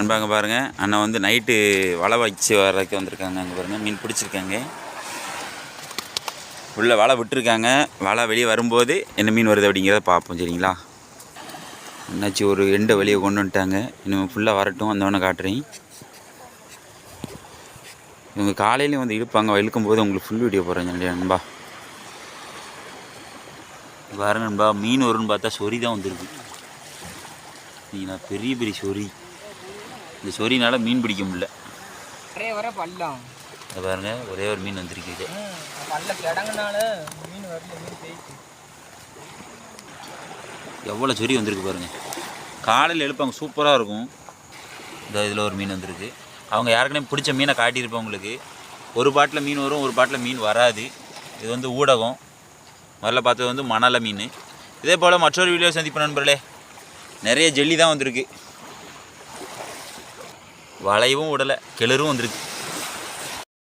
நண்பாங்க பாருங்கள், அண்ணன் வந்து நைட்டு வலை வச்சு வரக்கு வந்திருக்காங்க. அங்கே பாருங்கள் மீன் பிடிச்சிருக்காங்க. உள்ளே வலை விட்டுருக்காங்க. வலை வெளியே வரும்போது என்ன மீன் வருது அப்படிங்கிறத பார்ப்போம். சரிங்களா? என்னாச்சு, ஒரு எண்டை வெளியே கொண்டு வந்துட்டாங்க. இன்னும் ஃபுல்லாக வரட்டும், வந்தவொடனே காட்டுறேன். இவங்க காலையிலையும் வந்து இழுப்பாங்க. இழுக்கும்போது உங்களுக்கு ஃபுல் வீடியோ போடுறேன் இல்லையா நண்பா? பாருங்க நண்பா, மீன் வரும்னு பார்த்தா சொறி தான் வந்துருக்கு. நீங்களா பெரிய பெரிய சொறி. இந்த சொறினால மீன் பிடிக்க முடியல. அதை பாருங்க, ஒரே ஒரு மீன் வந்துருக்கு. எவ்வளோ சொறி வந்திருக்கு பாருங்க. காலையில் எழுப்பாங்க, சூப்பராக இருக்கும். இந்த இதில் ஒரு மீன் வந்திருக்கு. அவங்க யாருக்குனே பிடிச்ச மீனை காட்டியிருப்போம் உங்களுக்கு. ஒரு பாட்டில் மீன் வரும், ஒரு பாட்டில் மீன் வராது. இது வந்து ஊடகம். முதல்ல பார்த்தது வந்து மணலை மீன். இதே போல் மற்றொரு வீடியோ சந்திப்போம் நண்பர்களே. நிறைய ஜெல்லி தான் வந்திருக்கு. வளைவும் விடலை, கிளறும் வந்திருக்கு.